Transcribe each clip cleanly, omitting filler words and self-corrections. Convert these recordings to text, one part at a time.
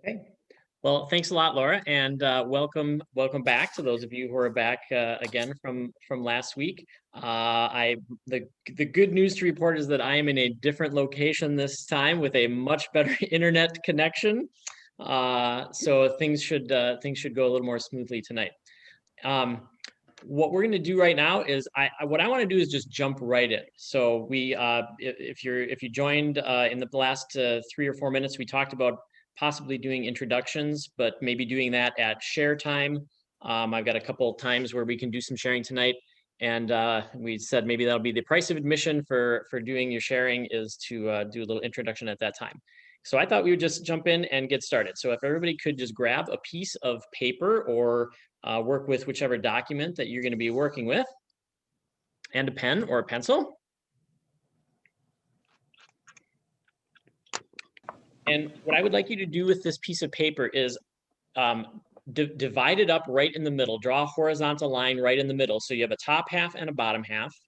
Okay. Well, thanks a lot, Laura, and welcome back to those of you who are back again from last week. The good news to report is that I am in a different location this time with a much better internet connection, so things should go a little more smoothly tonight. What we're going to do right now is what I want to do is just jump right in. So if you joined in the last 3 or 4 minutes, we talked about possibly doing introductions, but maybe doing that at share time. I've got a couple of times where we can do some sharing tonight, and we said maybe that'll be the price of admission for doing your sharing is to do a little introduction at that time. So I thought we would just jump in and get started. So if everybody could just grab a piece of paper or work with whichever document that you're going to be working with, and a pen or a pencil. And what I would like you to do with this piece of paper is divide it up right in the middle. Draw a horizontal line right in the middle. So you have a top half and a bottom half.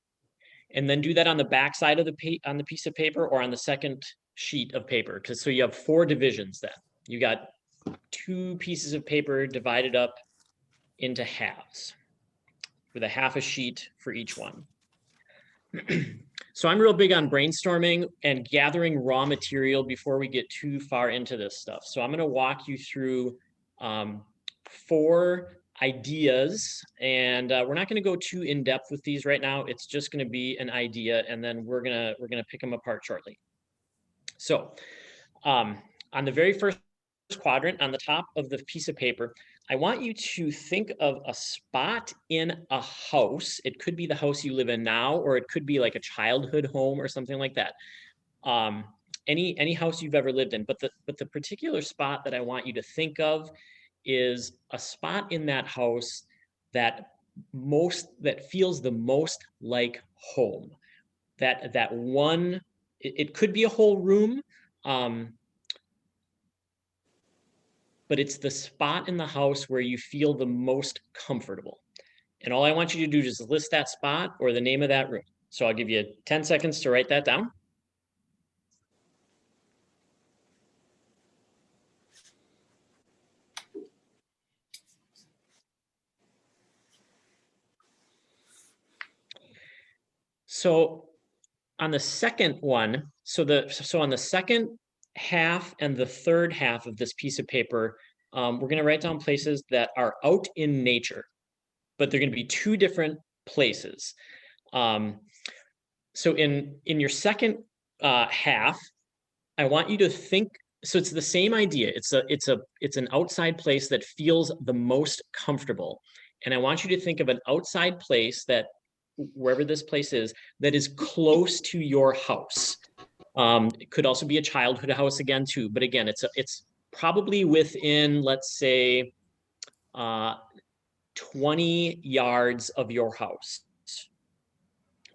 And then do that on the back side of the piece of paper or on the second sheet of paper. So you have 4 divisions then. You got 2 pieces of paper divided up into halves with a half a sheet for each one. So I'm real big on brainstorming and gathering raw material before we get too far into this stuff. So I'm going to walk you through 4 ideas, and we're not going to go too in depth with these right now. It's just going to be an idea, and then we're gonna pick them apart shortly. So on the very first quadrant on the top of the piece of paper, I want you to think of a spot in a house. It could be the house you live in now, or it could be like a childhood home or something like that. Any house you've ever lived in, but the particular spot that I want you to think of is a spot in that house that feels the most like home. That one, it could be a whole room. But it's the spot in the house where you feel the most comfortable. And all I want you to do is just list that spot or the name of that room. So I'll give you 10 seconds to write that down. So on the second one, so on the second half and the third half of this piece of paper, we're going to write down places that are out in nature, but they're going to be 2 different places. So in your second half, I want you to think. So it's the same idea. It's an outside place that feels the most comfortable, and I want you to think of an outside place that, wherever this place is, that is close to your house. It could also be a childhood house again too, but again, it's probably within, let's say, 20 yards of your house.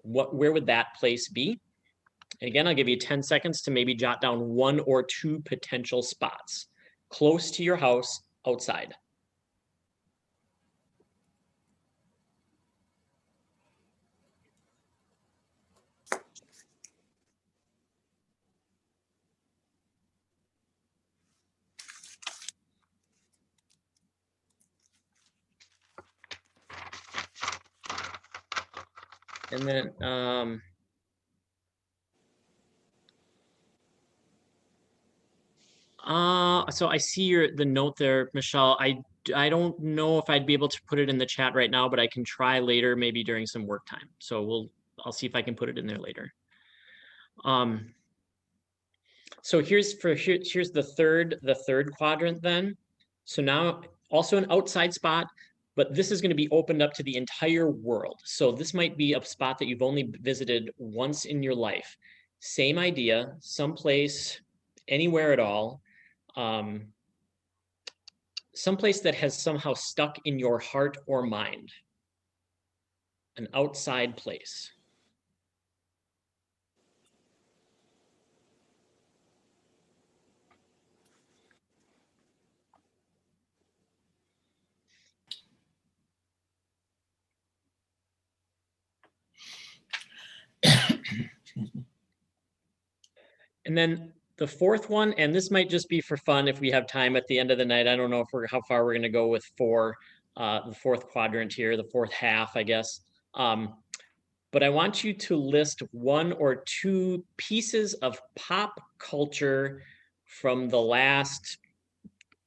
Where would that place be? And again, I'll give you 10 seconds to maybe jot down 1 or 2 potential spots close to your house outside. And then so I see the note there, Michelle. I don't know if I'd be able to put it in the chat right now, but I can try later, maybe during some work time. So I'll see if I can put it in there later. So here's the third quadrant then. So now also an outside spot, but this is going to be opened up to the entire world. So this might be a spot that you've only visited once in your life. Same idea, someplace, anywhere at all. Someplace that has somehow stuck in your heart or mind. An outside place. And then the fourth one, and this might just be for fun if we have time at the end of the night. I don't know if how far we're going to go with the fourth quadrant here, the fourth half, I guess. But I want you to list one or two pieces of pop culture from the last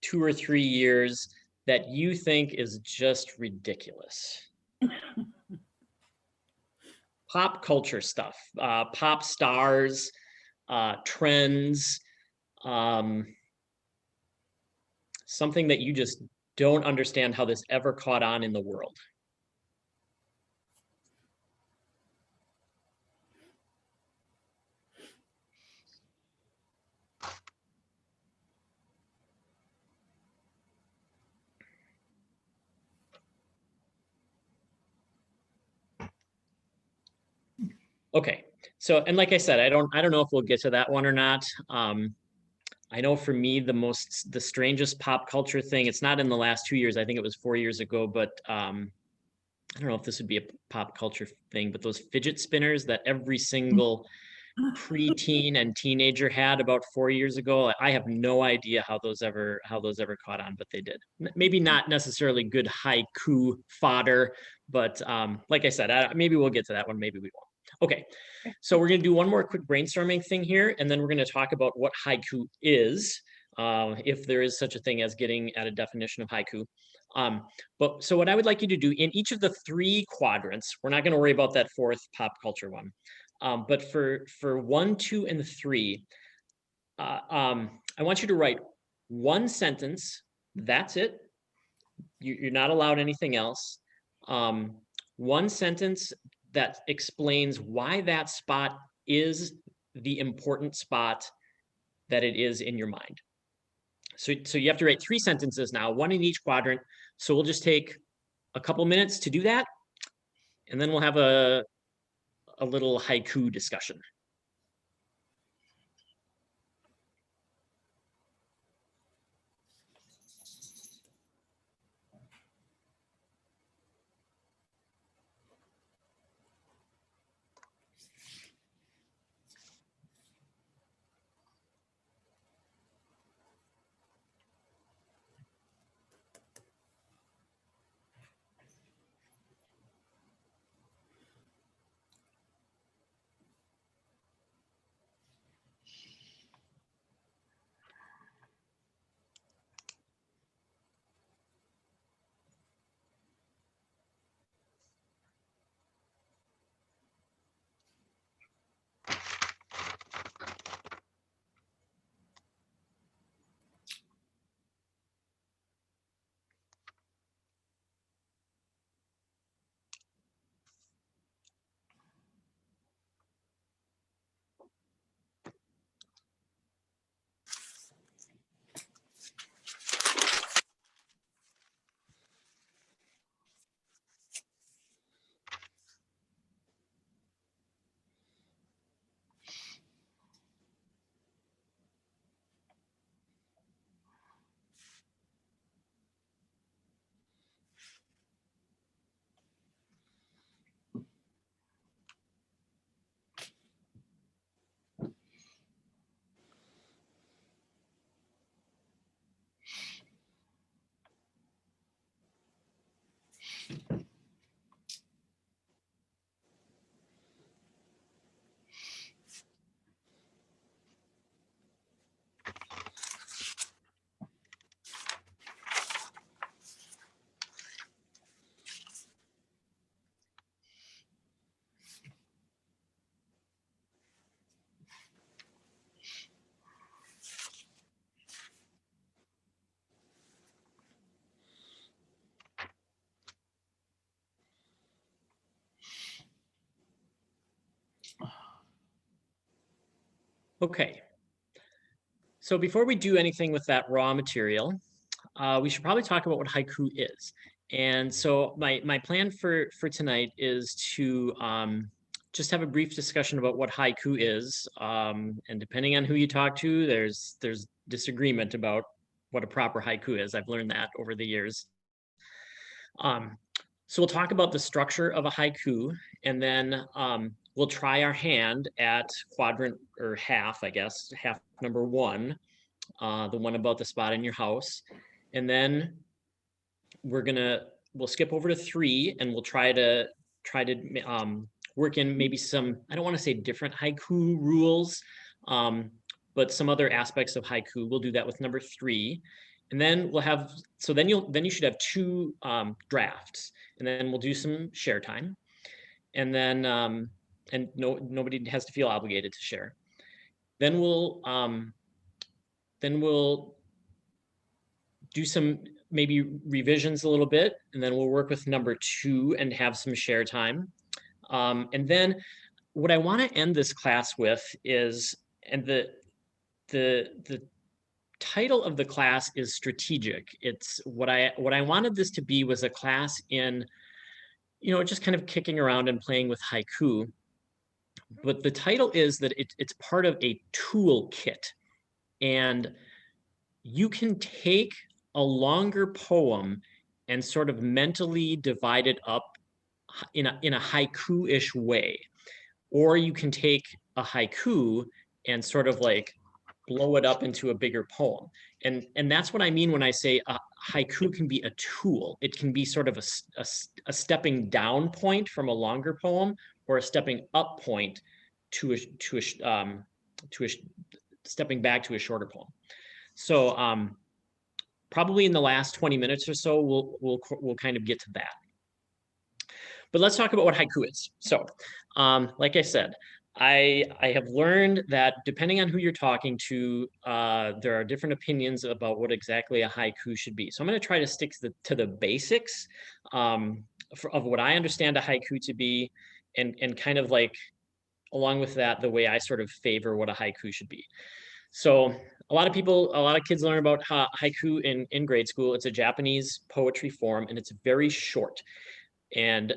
2 or 3 years that you think is just ridiculous. Pop culture stuff, pop stars, trends, something that you just don't understand how this ever caught on in the world. Okay, so, and like I said, I don't know if we'll get to that one or not. I know for me, the strangest pop culture thing, it's not in the last 2 years, I think it was 4 years ago, but I don't know if this would be a pop culture thing, but those fidget spinners that every single preteen and teenager had about 4 years ago, I have no idea how those ever caught on, but they did. Maybe not necessarily good haiku fodder, but like I said, maybe we'll get to that one, maybe we won't. Okay, so we're going to do one more quick brainstorming thing here, and then we're going to talk about what haiku is, if there is such a thing as getting at a definition of haiku. But so what I would like you to do in each of the 3 quadrants, we're not going to worry about that fourth pop culture one, but for 1, 2, and 3, I want you to write one sentence. That's it. You're not allowed anything else. One sentence that explains why that spot is the important spot that it is in your mind. So you have to write 3 sentences now, 1 in each quadrant. So we'll just take a couple minutes to do that, and then we'll have a little haiku discussion. Okay. So before we do anything with that raw material, we should probably talk about what haiku is. And so my plan for tonight is to just have a brief discussion about what haiku is. And depending on who you talk to, there's disagreement about what a proper haiku is. I've learned that over the years. So we'll talk about the structure of a haiku, and then we'll try our hand at quadrant or half, I guess, half number 1, the one about the spot in your house. And then we'll skip over to 3 and we'll try to work in maybe some, I don't want to say different haiku rules, but some other aspects of haiku. We'll do that with number 3. And then we'll have, so then you should have 2 drafts, and then we'll do some share time. And then, and nobody has to feel obligated to share. Then we'll do some maybe revisions a little bit, and then we'll work with number 2 and have some share time. And then what I want to end this class with is, and the title of the class is strategic. It's what I wanted this to be was a class in, just kind of kicking around and playing with haiku. But the title is that it's part of a toolkit, and you can take a longer poem and sort of mentally divide it up in a haiku-ish way, or you can take a haiku and sort of like blow it up into a bigger poem. And that's what I mean when I say a haiku can be a tool. It can be sort of a stepping down point from a longer poem, or a stepping up point to a stepping back to a shorter poem. So probably in the last 20 minutes or so, we'll kind of get to that. But let's talk about what haiku is. So like I said, I have learned that depending on who you're talking to, there are different opinions about what exactly a haiku should be. So I'm going to try to stick to the basics of what I understand a haiku to be, and kind of like, along with that, the way I sort of favor what a haiku should be. So a lot of kids learn about haiku in grade school. It's a Japanese poetry form, and it's very short. And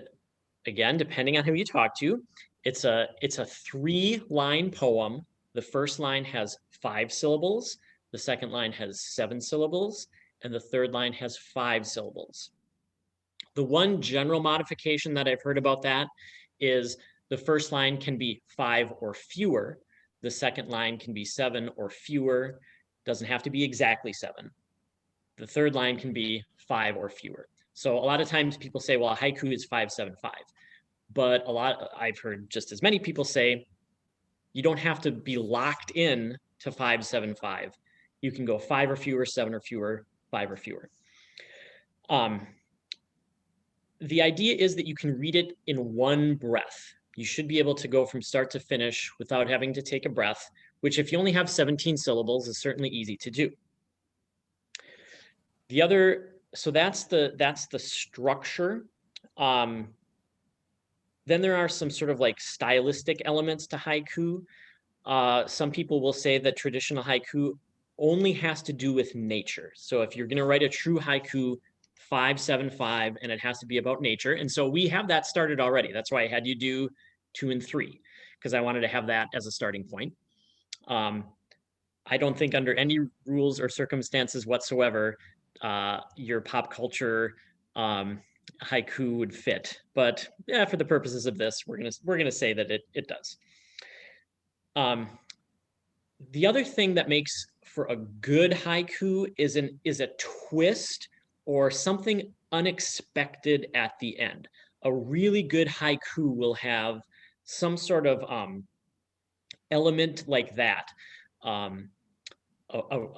again, depending on who you talk to, it's a 3-line poem. The first line has 5 syllables, the second line has 7 syllables, and the third line has 5 syllables. The one general modification that I've heard about that is the first line can be 5 or fewer. The second line can be 7 or fewer. Doesn't have to be exactly 7. The third line can be 5 or fewer. So a lot of times people say, well, a haiku is 5-7-5. But I've heard just as many people say, you don't have to be locked in to 5-7-5. You can go 5 or fewer, 7 or fewer, 5 or fewer. The idea is that you can read it in one breath. You should be able to go from start to finish without having to take a breath, which if you only have 17 syllables is certainly easy to do. So that's the structure. Then there are some sort of like stylistic elements to haiku. Some people will say that traditional haiku only has to do with nature. So if you're going to write a true haiku, 5-7-5, and it has to be about nature. And so we have that started already. That's why I had you do 2 and 3, because I wanted to have that as a starting point. I don't think under any rules or circumstances whatsoever, your pop culture haiku would fit. But yeah, for the purposes of this, we're gonna say that it does. The other thing that makes for a good haiku is a twist or something unexpected at the end. A really good haiku will have some sort of element like that. A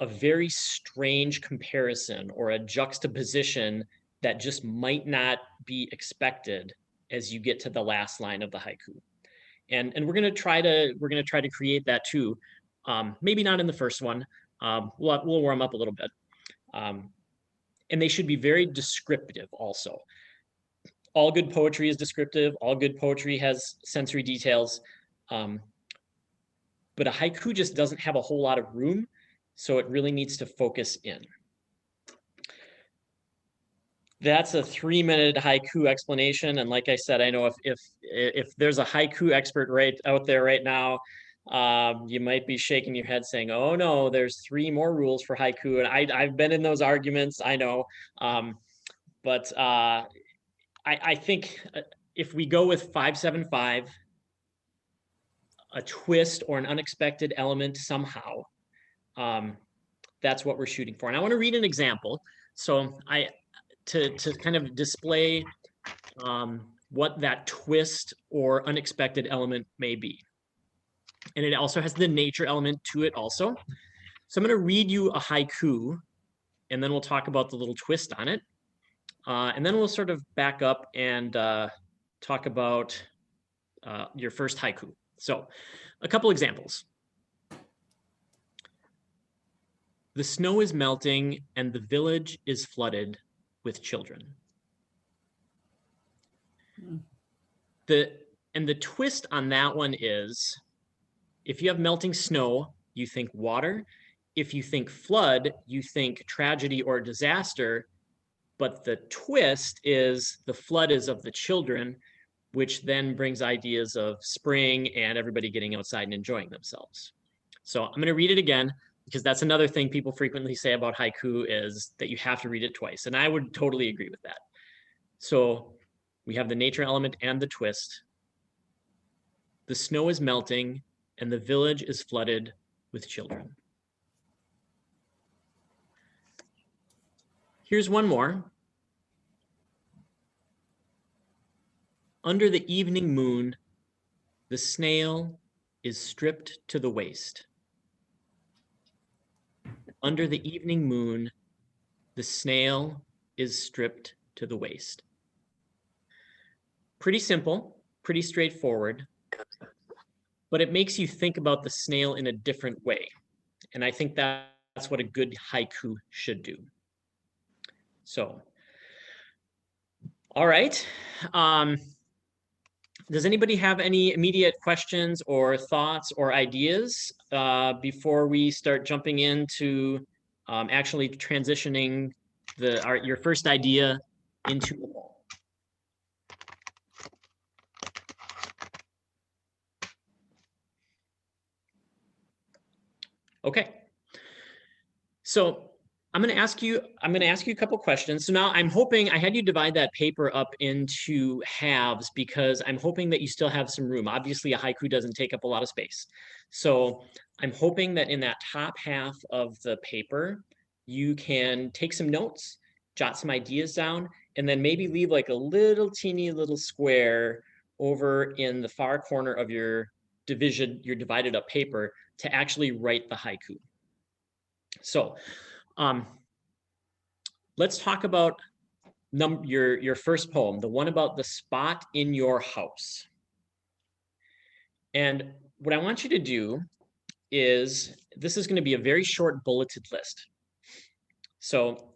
very strange comparison or a juxtaposition that just might not be expected as you get to the last line of the haiku. And we're gonna try to create that too. Maybe not in the first one. We'll warm up a little bit. And they should be very descriptive also. All good poetry is descriptive. All good poetry has sensory details. But a haiku just doesn't have a whole lot of room, so it really needs to focus in. That's a 3-minute haiku explanation. And like I said, I know if there's a haiku expert right out there right now, you might be shaking your head saying, oh no, there's 3 more rules for haiku. And I've been in those arguments, I know. But I think if we go with 5-7-5, a twist or an unexpected element somehow, that's what we're shooting for. And I want to read an example. So to kind of display what that twist or unexpected element may be. And it also has the nature element to it also. So I'm going to read you a haiku, and then we'll talk about the little twist on it. And then we'll sort of back up and talk about your first haiku. So a couple examples. The snow is melting and the village is flooded with children. The twist on that one is, if you have melting snow, you think water. If you think flood, you think tragedy or disaster. But the twist is the flood is of the children, which then brings ideas of spring and everybody getting outside and enjoying themselves. So I'm going to read it again, because that's another thing people frequently say about haiku, is that you have to read it twice. And I would totally agree with that. So we have the nature element and the twist. The snow is melting and the village is flooded with children. Here's one more. Under the evening moon, the snail is stripped to the waist. Under the evening moon, the snail is stripped to the waist. Pretty simple, pretty straightforward, but it makes you think about the snail in a different way. And I think that's what a good haiku should do. So, all right. Does anybody have any immediate questions or thoughts or ideas before we start jumping into actually transitioning your first idea into a poem? Okay. So I'm going to ask you a couple questions. So now I'm hoping I had you divide that paper up into halves, because I'm hoping that you still have some room. Obviously, a haiku doesn't take up a lot of space. So I'm hoping that in that top half of the paper, you can take some notes, jot some ideas down, and then maybe leave like a little teeny little square over in the far corner of your divided up paper to actually write the haiku. So let's talk about your first poem, the one about the spot in your house. And what I want you to do is, this is going to be a very short bulleted list. So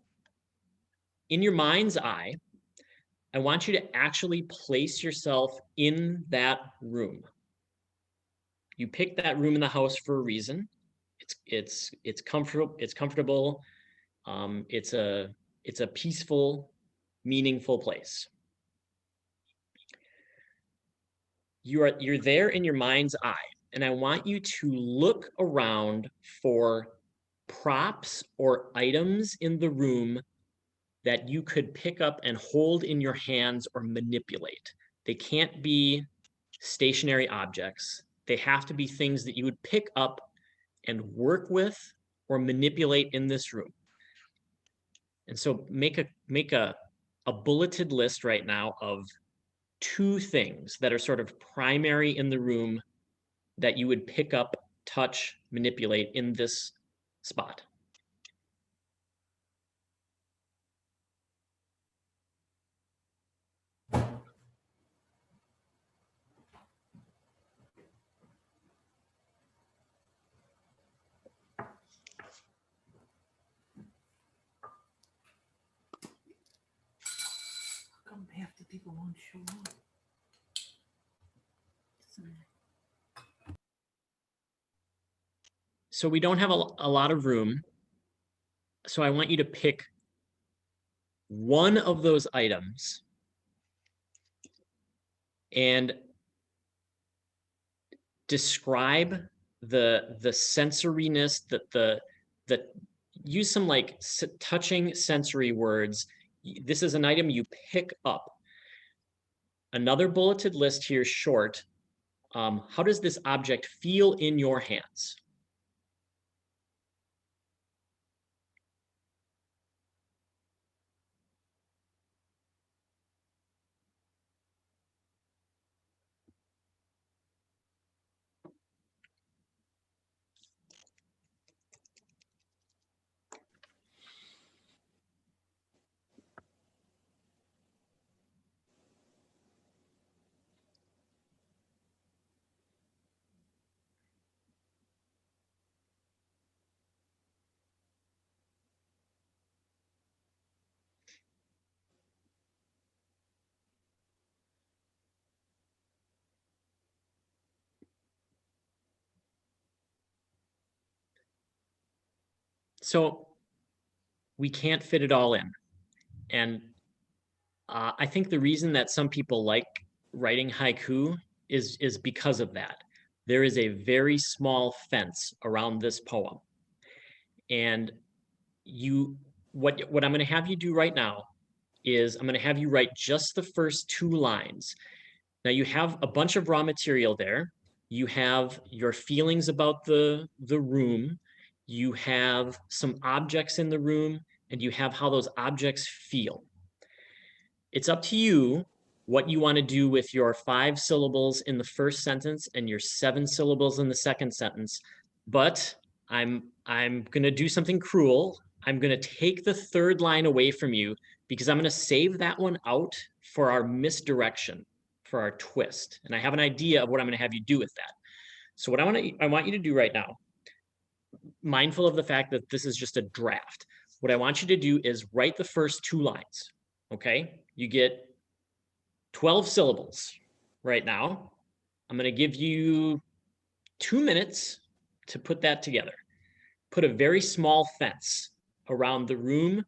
in your mind's eye, I want you to actually place yourself in that room. You picked that room in the house for a reason. It's comfortable. It's comfortable. It's a peaceful, meaningful place. You're there in your mind's eye, and I want you to look around for props or items in the room that you could pick up and hold in your hands or manipulate. They can't be stationary objects. They have to be things that you would pick up and work with or manipulate in this room. And so make a bulleted list right now of 2 things that are sort of primary in the room that you would pick up, touch, manipulate in this spot. Come half the people won't show up. So we don't have a lot of room. So I want you to pick one of those items and describe the sensoriness, that use some like touching sensory words. This is an item you pick up. Another bulleted list here, short. How does this object feel in your hands? So we can't fit it all in. And I think the reason that some people like writing haiku is because of that. There is a very small fence around this poem. And what I'm going to have you do right now is I'm going to have you write just the first 2 lines. Now you have a bunch of raw material there. You have your feelings about the room. You have some objects in the room, and you have how those objects feel. It's up to you what you want to do with your 5 syllables in the first sentence and your 7 syllables in the second sentence. But I'm going to do something cruel. I'm going to take the 3rd line away from you because I'm going to save that one out for our misdirection, for our twist. And I have an idea of what I'm going to have you do with that. So what I want you to do right now, mindful of the fact that this is just a draft, what I want you to do is write the first 2 lines. Okay? You get 12 syllables right now. I'm going to give you 2 minutes to put that together. Put a very small fence around the room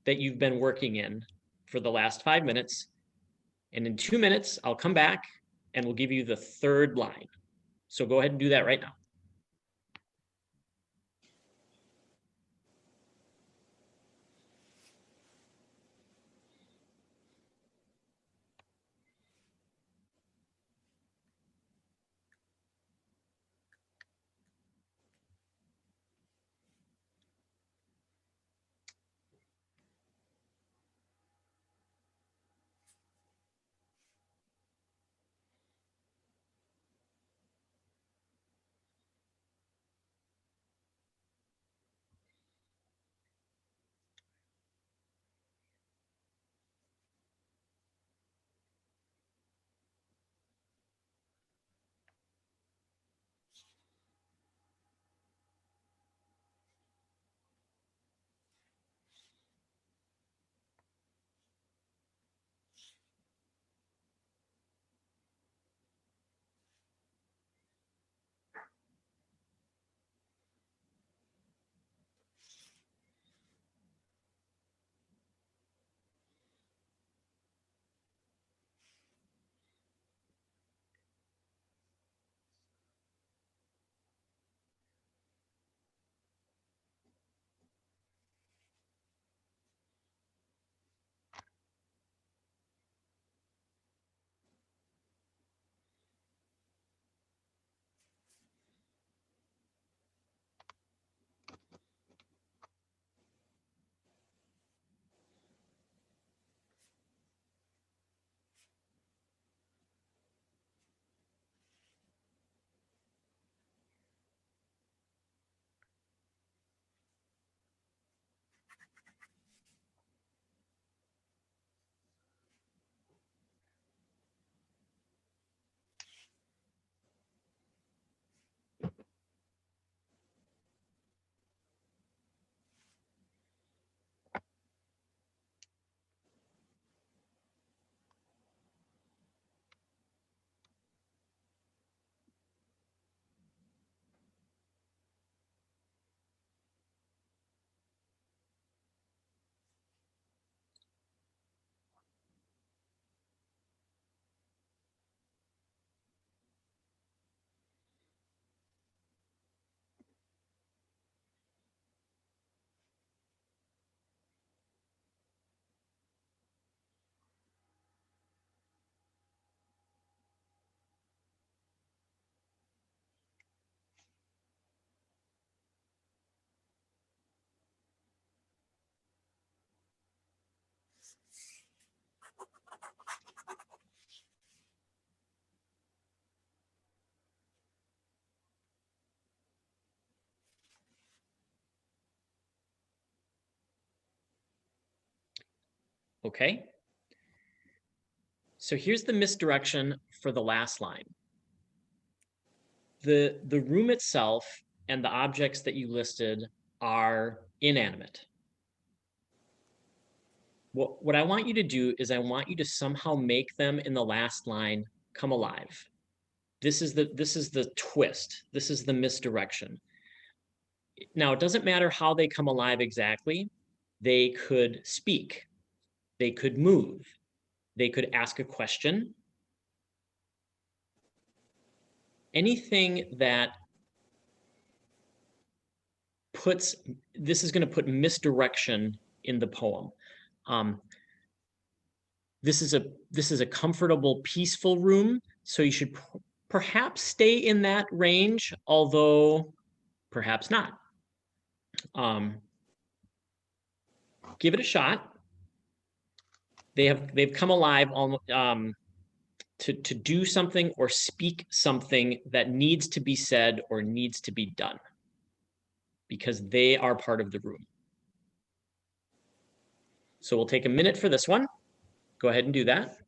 that you've been working in for the last 5 minutes. And in 2 minutes, I'll come back and we'll give you the 3rd line. So go ahead and do that right now. Okay? So here's the misdirection for the last line. The room itself and the objects that you listed are inanimate. What I want you to do is I want you to somehow make them in the last line come alive. This is the twist. This is the misdirection. Now, it doesn't matter how they come alive exactly. They could speak, they could move, they could ask a question. Anything that this is going to put misdirection in the poem. This is a comfortable, peaceful room, so you should perhaps stay in that range, although perhaps not. Give it a shot. They've come alive to do something or speak something that needs to be said or needs to be done, because they are part of the room. So we'll take a minute for this one. Go ahead and do that.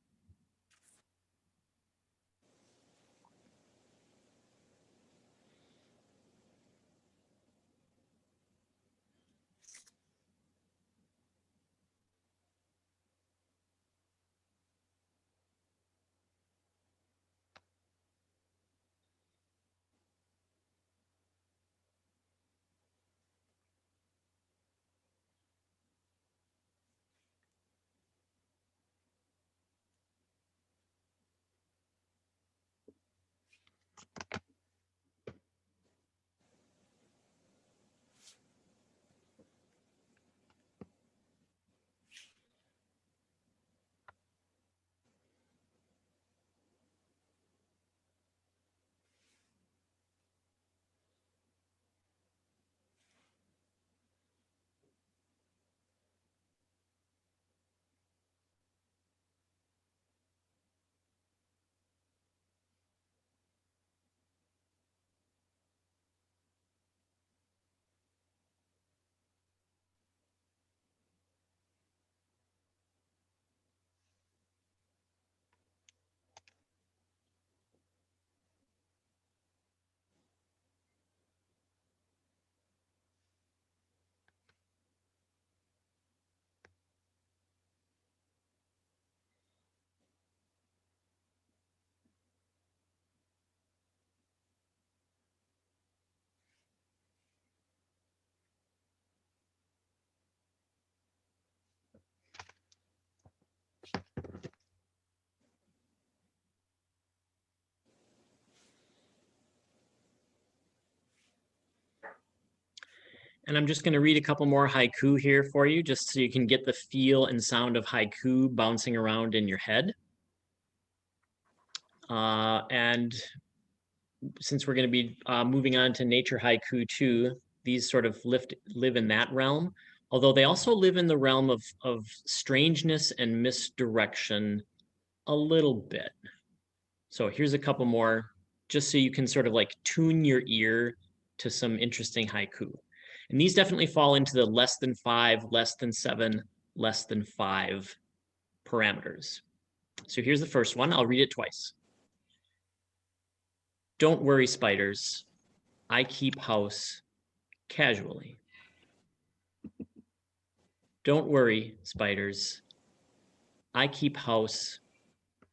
And I'm just going to read a couple more haiku here for you, just so you can get the feel and sound of haiku bouncing around in your head. And since we're going to be moving on to nature haiku too, these sort of live in that realm, although they also live in the realm of strangeness and misdirection a little bit. So here's a couple more, just so you can sort of like tune your ear to some interesting haiku. And these definitely fall into the less than 5, less than 7, less than 5 parameters. So here's the first one. I'll read it twice. Don't worry, spiders. I keep house casually. Don't worry, spiders. I keep house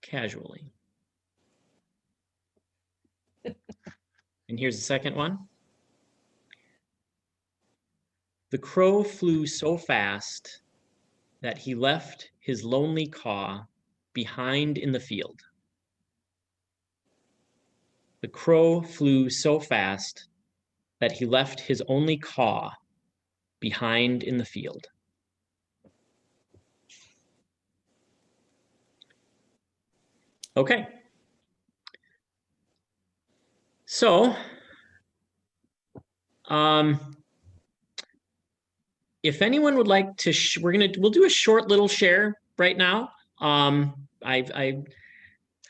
casually. And here's the second one. The crow flew so fast that he left his lonely caw behind in the field. The crow flew so fast that he left his only caw behind in the field. Okay. So, if anyone would like to, we'll do a short little share right now. I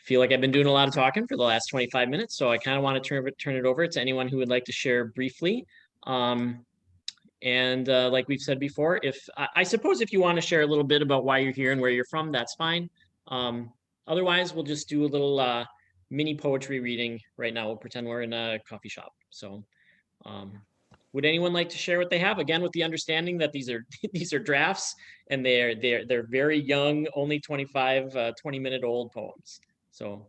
feel like I've been doing a lot of talking for the last 25 minutes, so I kind of want to turn it over to anyone who would like to share briefly. And like we've said before, I suppose if you want to share a little bit about why you're here and where you're from, that's fine. Otherwise, we'll just do a little mini poetry reading right now. We'll pretend we're in a coffee shop. So would anyone like to share what they have? Again, with the understanding that these are these are drafts and they're very young, only 20-minute old poems. So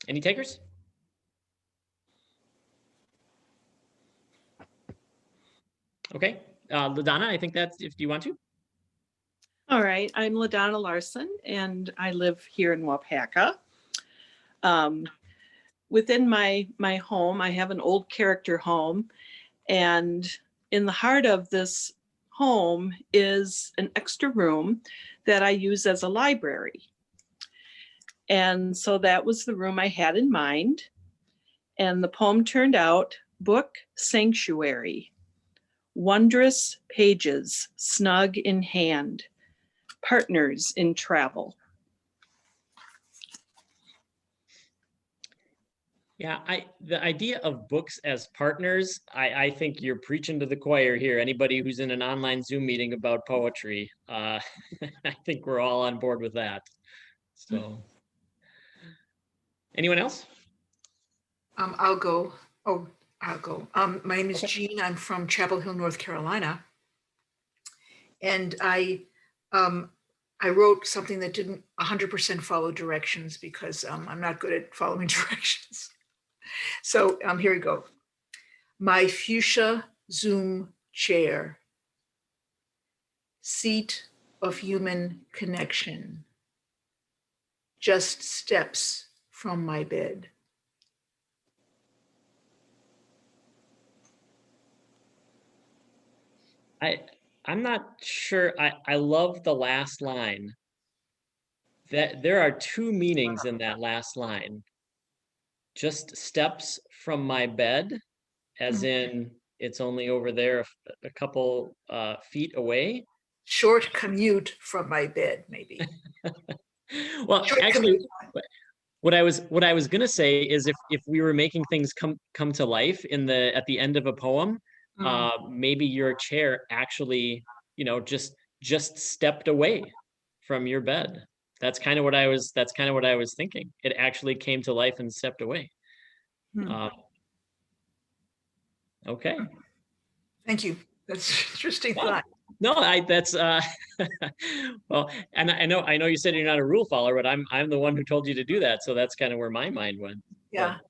any takers? Okay, LaDonna, I think that's, if you want to. All right, I'm LaDonna Larson, and I live here in Wapaka. Within my home, I have an old character home, and in the heart of this home is an extra room that I use as a library. And so that was the room I had in mind. And the poem turned out Book Sanctuary. Wondrous pages, snug in hand, partners in travel. Yeah, the idea of books as partners, I think you're preaching to the choir here. Anybody who's in an online Zoom meeting about poetry, I think we're all on board with that. So, anyone else? I'll go. Oh, I'll go. My name is Jean. I'm from Chapel Hill, North Carolina. And I wrote something that didn't 100% follow directions because I'm not good at following directions. So here we go. My fuchsia Zoom chair, seat of human connection, just steps from my bed. I'm not sure. I love the last line. That there are two meanings in that last line. Just steps from my bed, as in it's only over there a couple feet away. Short commute from my bed, maybe. Well, Short actually, commute. what I was gonna say is if we were making things come to life at the end of a poem, maybe your chair actually, just stepped away from your bed. That's kind of what I was thinking. It actually came to life and stepped away. Okay. Thank you. That's an interesting thought. No, that's well, and I know you said you're not a rule follower, but I'm the one who told you to do that, so that's kind of where my mind went. Yeah. But,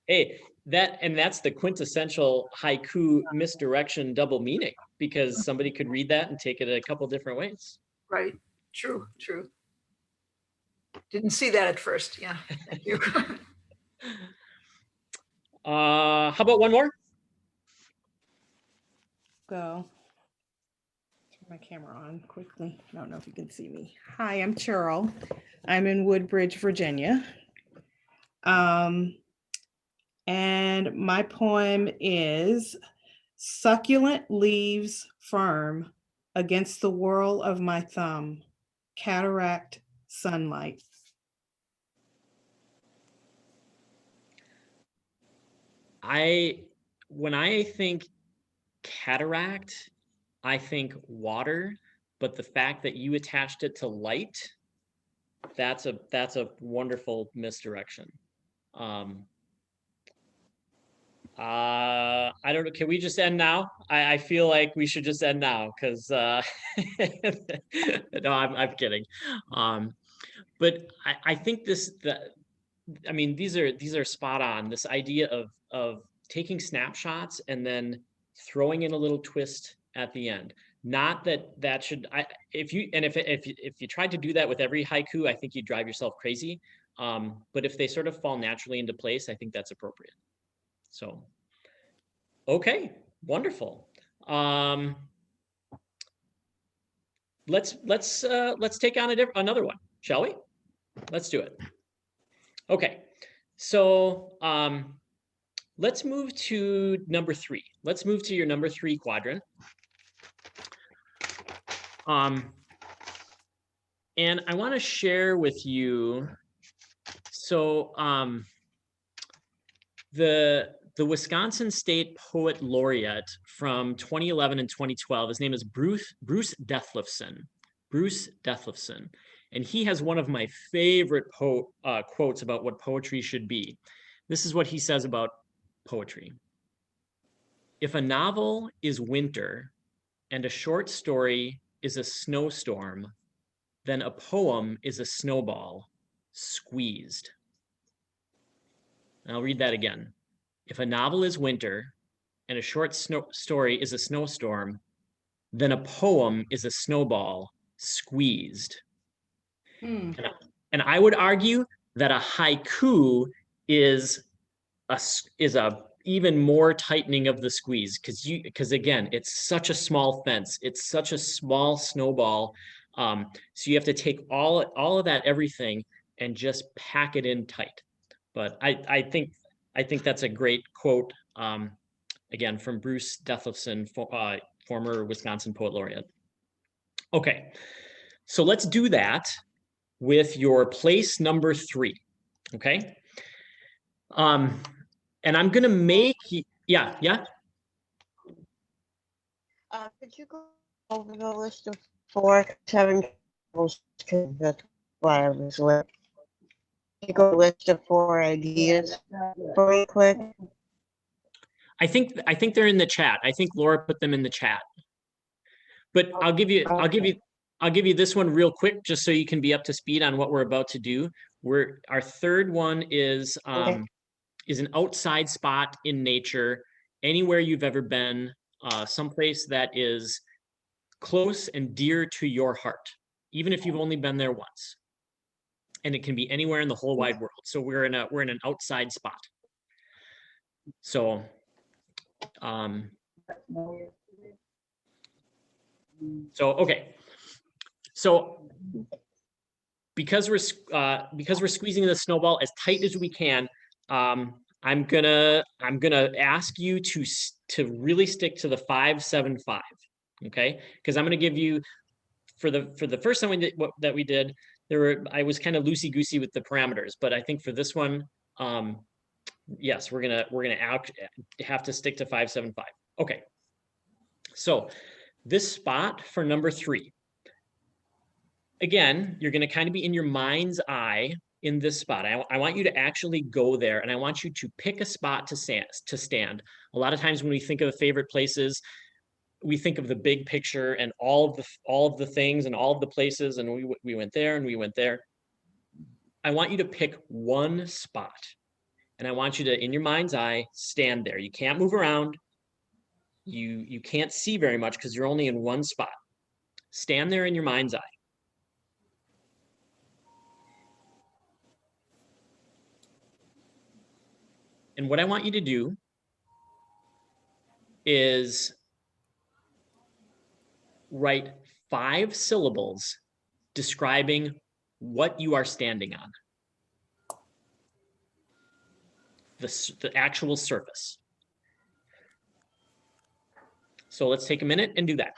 hey, that's the quintessential haiku misdirection double meaning, because somebody could read that and take it a couple different ways. Right. True. Didn't see that at first. Yeah. Thank you. How about one more? Go. Turn my camera on quickly. I don't know if you can see me. Hi, I'm Cheryl. I'm in Woodbridge, Virginia. And my poem is Succulent Leaves Firm Against the Whirl of My Thumb, Cataract Sunlight. When I think cataract, I think water, but the fact that you attached it to light, that's a wonderful misdirection. I don't know. Can we just end now? I feel like we should just end now because no, I'm kidding. But I think these are spot on. This idea of taking snapshots and then throwing in a little twist at the end. Not that should if you tried to do that with every haiku, I think you'd drive yourself crazy. But if they sort of fall naturally into place, I think that's appropriate. So, okay, wonderful. Let's take on another one, shall we? Let's do it. Okay, so let's move to number 3. Let's move to your number 3 quadrant. And I want to share with you. So the Wisconsin State Poet Laureate from 2011 and 2012, his name is Bruce Deathlefson. Bruce Deathlefson. And he has one of my favorite quotes about what poetry should be. This is what he says about poetry. If a novel is winter and a short story is a snowstorm, then a poem is a snowball squeezed. And I'll read that again. If a novel is winter and a short story is a snowstorm, then a poem is a snowball squeezed. Hmm. And I would argue that a haiku is a even more tightening of the squeeze, because again, it's such a small fence, it's such a small snowball. So you have to take all of that everything and just pack it in tight. But I think that's a great quote, again, from Bruce Dethlefsen, former Wisconsin Poet Laureate. Okay, so let's do that with your place number 3. Okay. And I'm gonna make, yeah. Could you go over the list of 4, 7 tables? That's why I was late. You go list of 4 ideas very quick. I think they're in the chat. I think Laura put them in the chat. But I'll give you this one real quick, just so you can be up to speed on what we're about to do. Our third one is an outside spot in nature, anywhere you've ever been, someplace that is close and dear to your heart, even if you've only been there once. And it can be anywhere in the whole wide world. So we're in an outside spot. So okay. So because we're squeezing the snowball as tight as we can, I'm gonna ask you to really stick to the 5, 7, 5. Okay, because I'm gonna give you, for the first time we did, I was kind of loosey-goosey with the parameters, but I think for this one, yes, we're gonna have to stick to 5, 7, 5. Okay, so this spot for number 3. Again, you're going to kind of be in your mind's eye in this spot. I want you to actually go there, and I want you to pick a spot to stand. A lot of times when we think of favorite places, we think of the big picture and all of the things and all of the places, and we went there and we went there. I want you to pick one spot, and I want you to, in your mind's eye, stand there. You can't move around. You can't see very much because you're only in one spot. Stand there in your mind's eye. And what I want you to do is write 5 syllables describing what you are standing on. The actual surface. So let's take a minute and do that.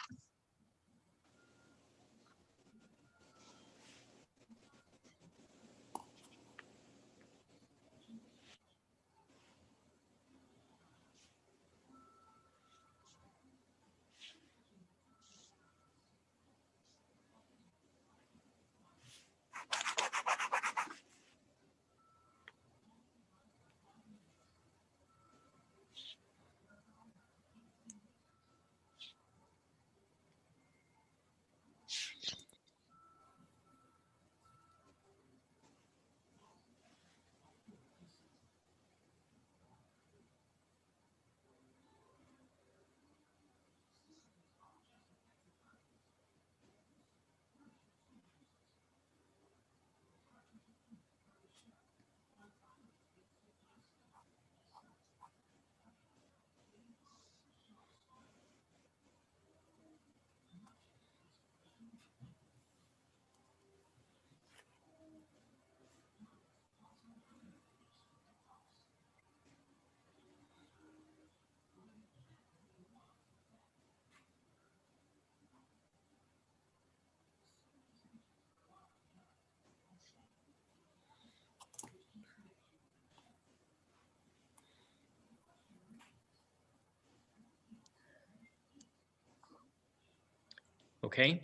Okay.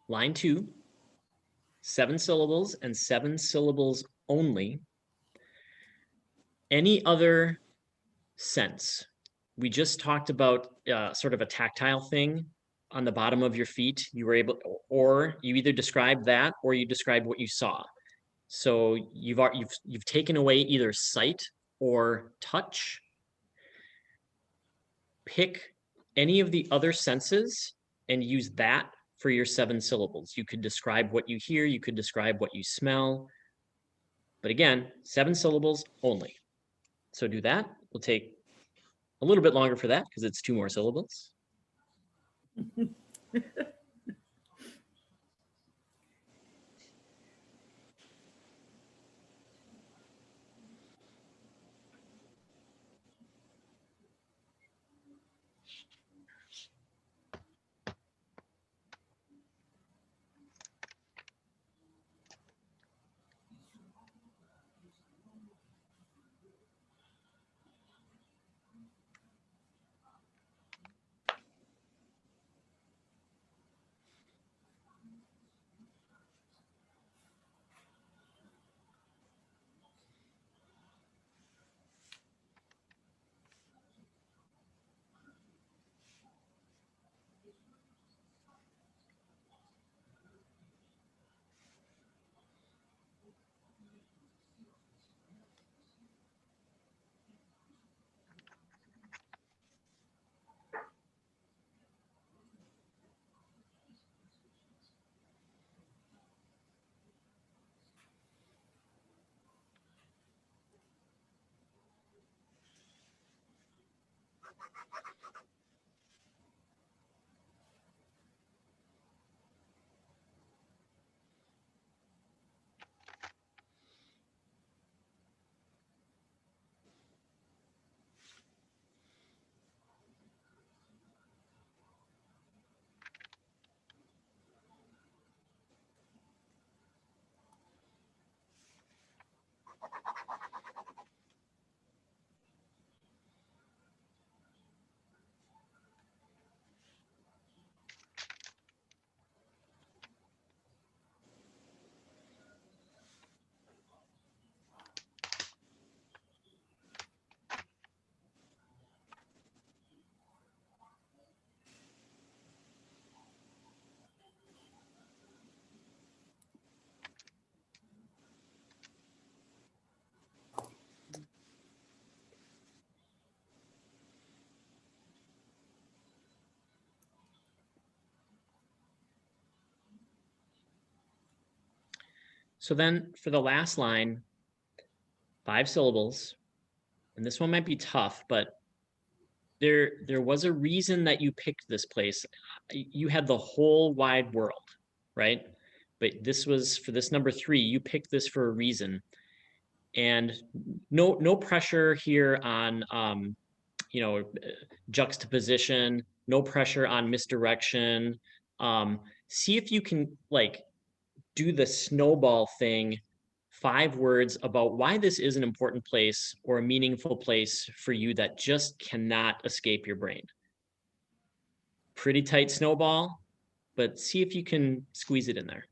Line 2, 7 syllables and 7 syllables only. Any other sense? We just talked about sort of a tactile thing on the bottom of your feet. You were able, or you either described that or you described what you saw. So you've taken away either sight or touch. pick any of the other senses and use that for your 7 syllables. You could describe what you hear, you could describe what you smell. But again, 7 syllables only. So do that. We'll take a little bit longer for that because it's 2 more syllables. So then for the last line, 5 syllables, and this one might be tough, but there was a reason that you picked this place. You had the whole wide world, right? But this was for this number 3, you picked this for a reason. And no pressure here on juxtaposition, no pressure on misdirection. See if you can like do the snowball thing, 5 words about why this is an important place or a meaningful place for you that just cannot escape your brain. Pretty tight snowball, but see if you can squeeze it in there.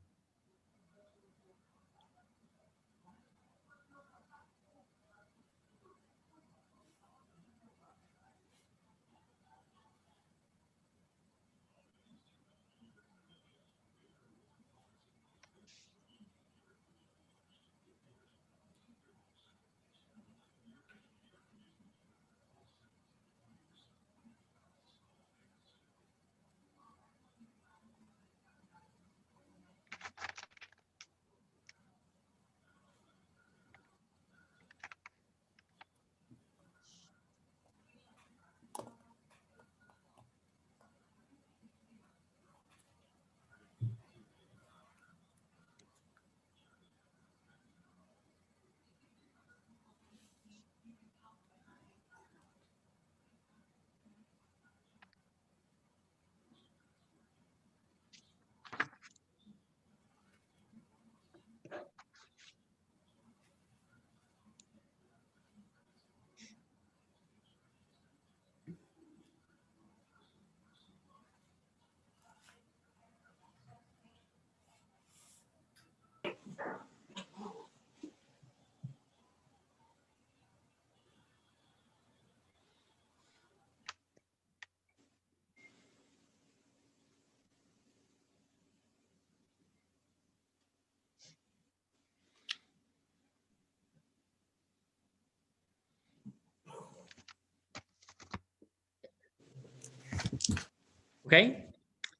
Okay,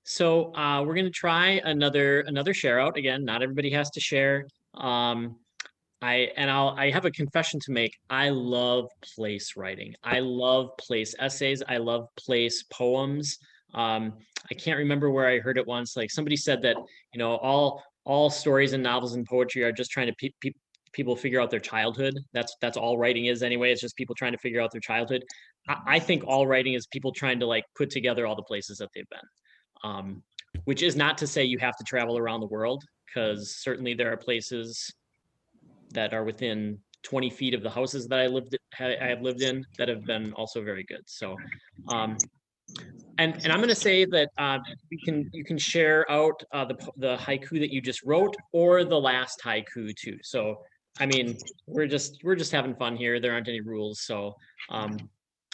so we're gonna try another share out. Again, not everybody has to share. I have a confession to make. I love place writing. I love place essays. I love place poems. I can't remember where I heard it once. Like somebody said that, you know, all stories and novels and poetry are just trying to people figure out their childhood. That's all writing is anyway. It's just people trying to figure out their childhood. I think all writing is people trying to like put together all the places that they've been. Which is not to say you have to travel around the world, because certainly there are places that are within 20 feet of the houses that I have lived in that have been also very good. So, and I'm going to say that you can share out the haiku that you just wrote or the last haiku too. So, I mean, we're just having fun here. There aren't any rules. So,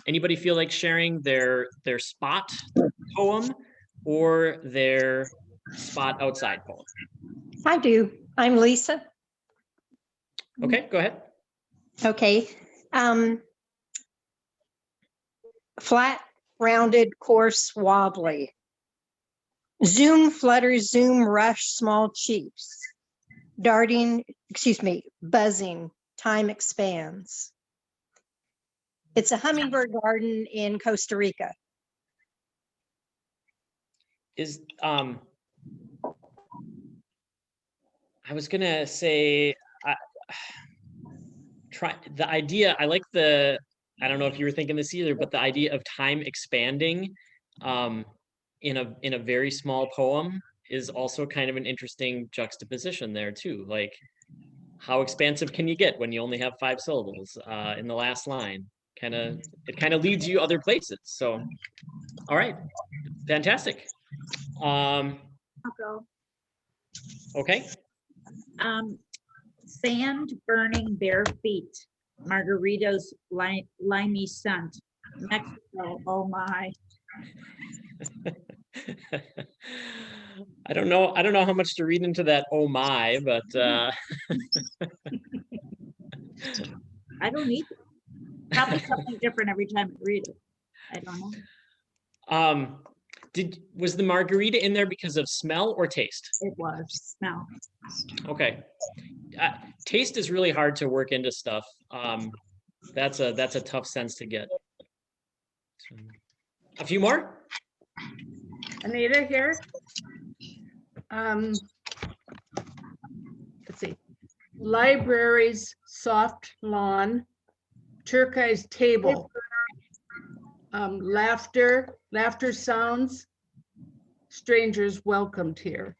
anybody feel like sharing their spot poem or their spot outside poem? I do. I'm Lisa. Okay, go ahead. Okay. Flat, rounded, coarse, wobbly. Zoom, flutter, zoom, rush, small cheeps. Darting, buzzing, time expands. It's a hummingbird garden in Costa Rica. Is I was gonna say try the idea. I like the, I don't know if you were thinking this either, but the idea of time expanding in a very small poem is also kind of an interesting juxtaposition there too. Like, how expansive can you get when you only have 5 syllables in the last line? It kind of leads you other places. So, all right, fantastic. I'll go. Okay. Sand burning bare feet. Margarita's limey scent. Mexico, oh my. I don't know how much to read into that oh my, but I don't need it. Probably something different every time I read it. I don't know. Was the margarita in there because of smell or taste? It was smell. Okay. Taste is really hard to work into stuff. That's a tough sense to get. A few more? Anita here. Let's see. Libraries, soft lawn, turquoise table. Laughter sounds, strangers welcomed here.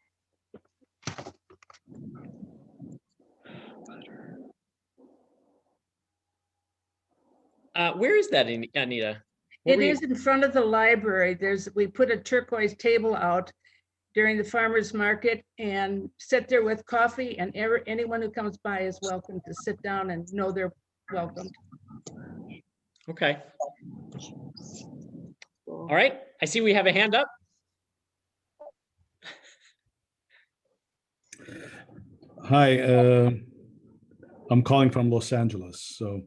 Where is that, Anita? It is in front of the library. We put a turquoise table out during the farmer's market and sit there with coffee, and anyone who comes by is welcome to sit down and know they're welcome. Okay. All right. I see we have a hand up. Hi, I'm calling from Los Angeles. So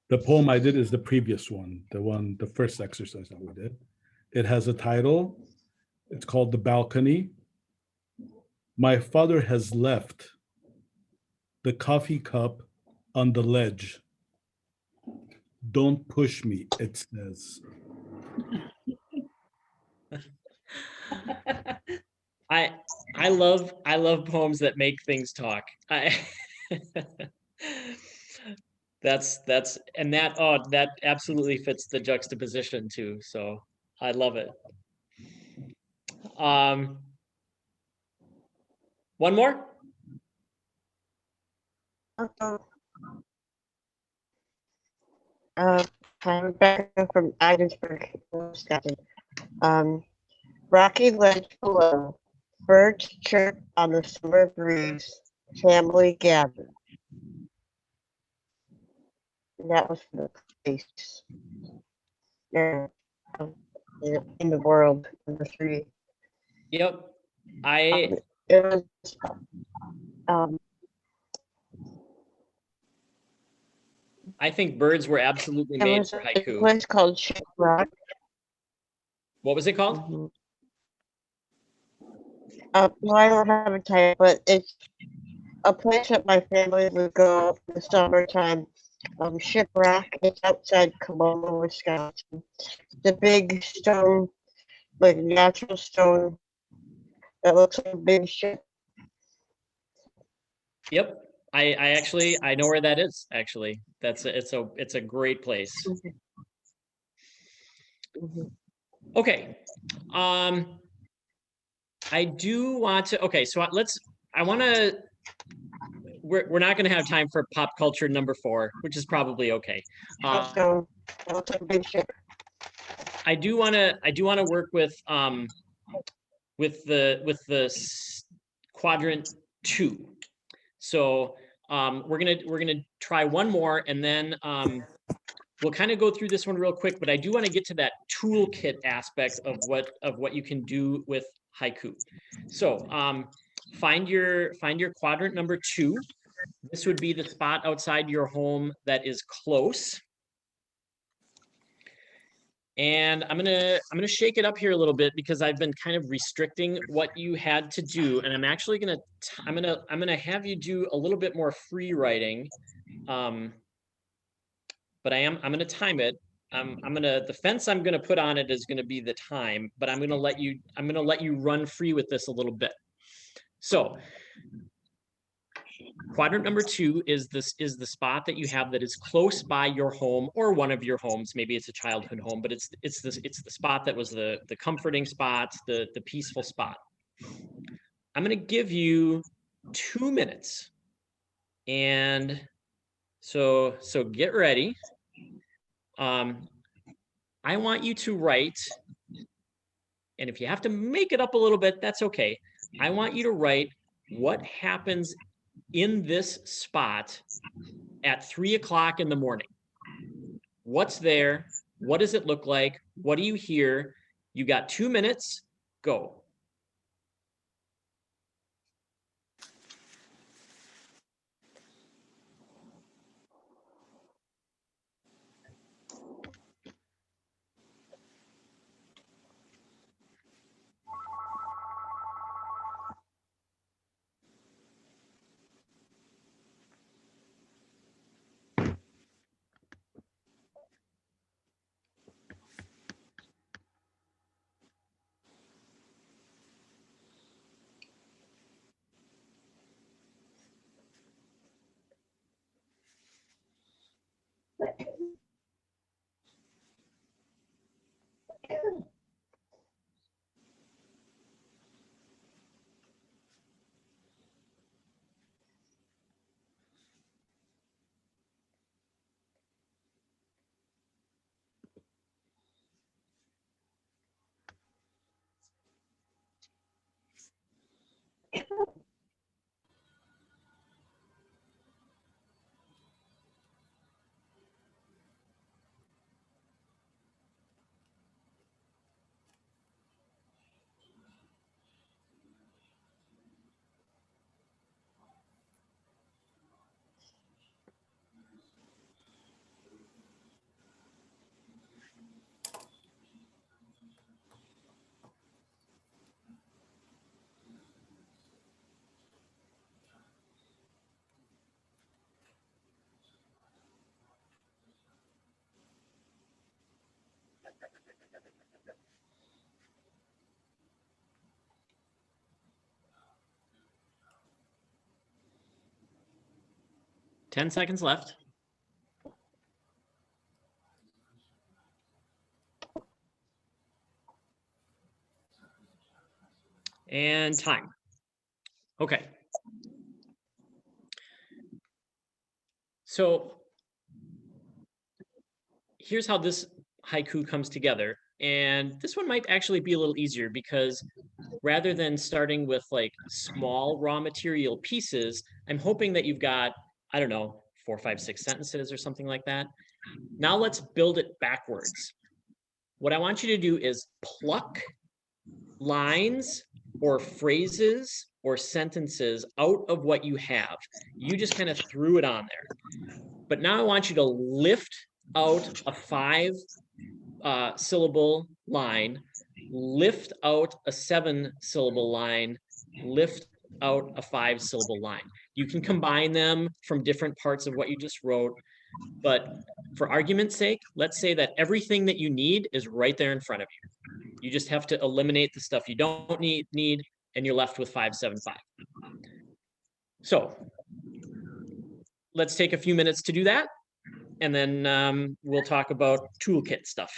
the poem I did is the previous one, the first exercise that we did. It has a title. It's called The Balcony. My father has left the coffee cup on the ledge. Don't push me, it says. I love poems that make things talk. That absolutely fits the juxtaposition too. So I love it. One more. I'm back from Edinburgh, Wisconsin. Rocky ledge below, birds chirp on the summer breeze, family gather. And that was the place. Yeah, in the world, number 3. Yep. It was I think birds were absolutely made for a haiku. place called Shipwreck. What was it called? Mhm. Well, I don't have a title, but it's a place that my family would go in the summertime. Shipwreck. It's outside Kimona, Wisconsin. The big stone, like natural stone that looks like a big ship. Yep. I know where that is, actually. It's a great place. Mhm. Okay. I do want to, okay, so we're not going to have time for pop culture number 4, which is probably okay. Stone that looks like a big ship. I do want to work with quadrant 2. So we're gonna try one more, and then we'll kind of go through this one real quick. But I do want to get to that toolkit aspect of what you can do with haiku. So find your quadrant number 2. This would be the spot outside your home that is close. And I'm gonna shake it up here a little bit because I've been kind of restricting what you had to do, and I'm actually gonna have you do a little bit more free writing, but I'm gonna time it. The fence I'm gonna put on it is gonna be the time, but I'm gonna let you run free with this a little bit. So quadrant number 2 is the spot that you have that is close by your home or one of your homes. Maybe it's a childhood home, but it's the spot that was the comforting spot, the peaceful spot. I'm going to give you 2 minutes, and so get ready. I want you to write, and if you have to make it up a little bit, that's okay. I want you to write what happens in this spot at 3 o'clock in the morning. What's there? What does it look like? What do you hear? You got 2 minutes. Go. Ten seconds left. And time. Okay. So here's how this haiku comes together. And this one might actually be a little easier because rather than starting with like small raw material pieces, I'm hoping that you've got, I don't know, 4, 5, 6 sentences or something like that. Now let's build it backwards. What I want you to do is pluck lines or phrases or sentences out of what you have. You just kind of threw it on there. But now I want you to lift out a 5 syllable line, lift out a 7-syllable line, lift out a 5-syllable line. You can combine them from different parts of what you just wrote, but for argument's sake, let's say that everything that you need is right there in front of you. You just have to eliminate the stuff you don't need, and you're left with 575. So let's take a few minutes to do that, and then we'll talk about toolkit stuff.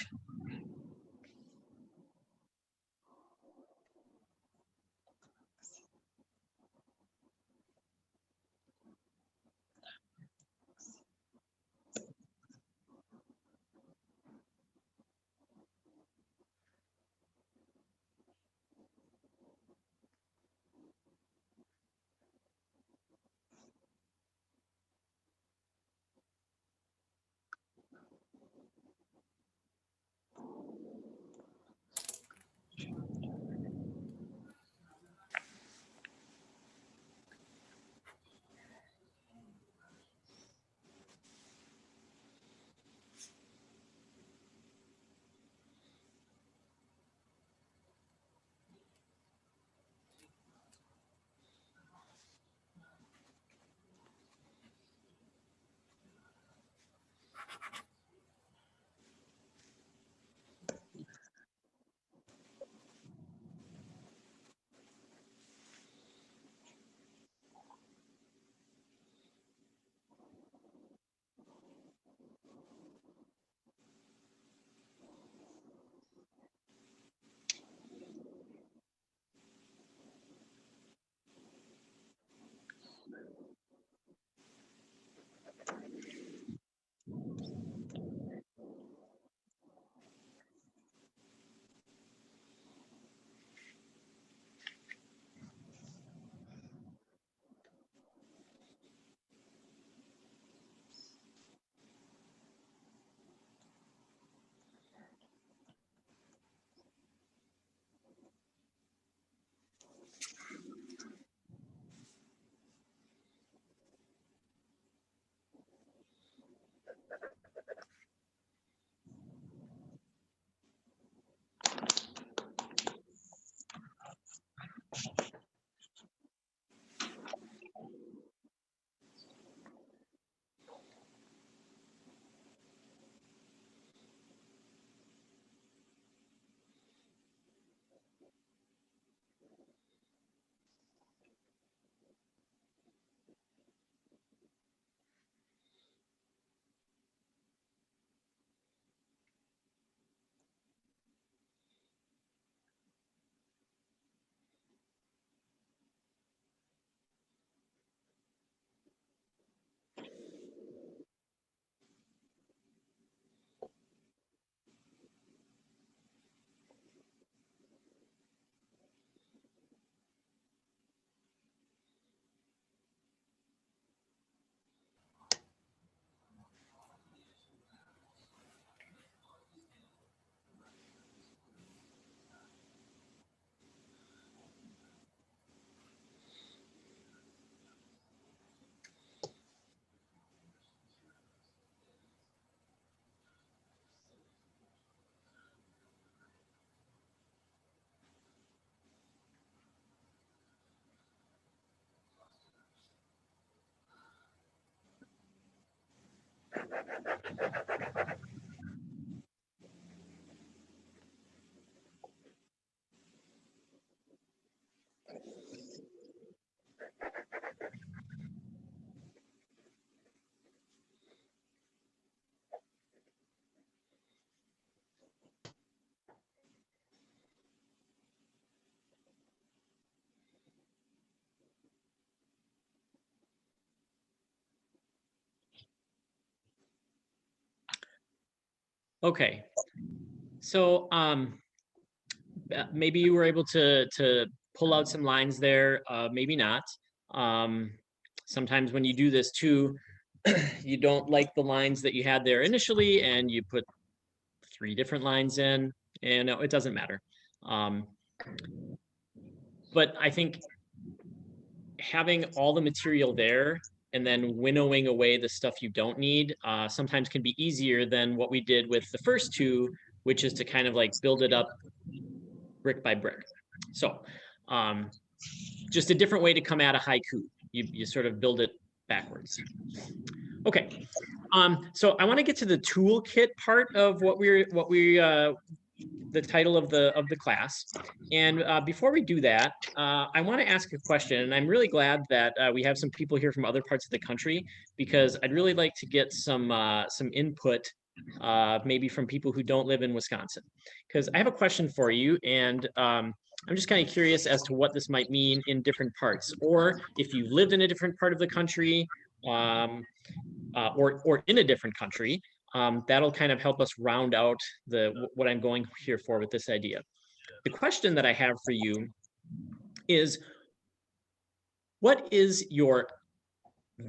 Okay, so maybe you were able to pull out some lines there, maybe not. Sometimes when you do this too, you don't like the lines that you had there initially, and you put 3 different lines in, and no, it doesn't matter. But I think having all the material there and then winnowing away the stuff you don't need sometimes can be easier than what we did with the first 2, which is to kind of like build it up brick by brick. So just a different way to come at a haiku. You sort of build it backwards. Okay, so I want to get to the toolkit part of the title of the class. And before we do that, I want to ask a question. And I'm really glad that we have some people here from other parts of the country, because I'd really like to get some input, maybe from people who don't live in Wisconsin. Because I have a question for you, and I'm just kind of curious as to what this might mean in different parts, or if you lived in a different part of the country, or in a different country. That'll kind of help us round out what I'm going here for with this idea. The question that I have for you is, what is your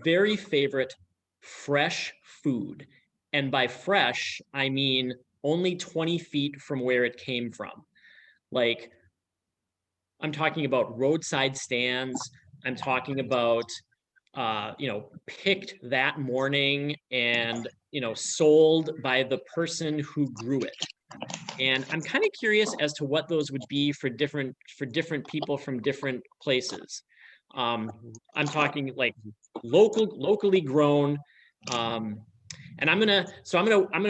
very favorite fresh food? And by fresh, I mean only 20 feet from where it came from. Like, I'm talking about roadside stands. I'm talking about picked that morning and, sold by the person who grew it. And I'm kind of curious as to what those would be for different people from different places. I'm talking like locally grown. And I'm gonna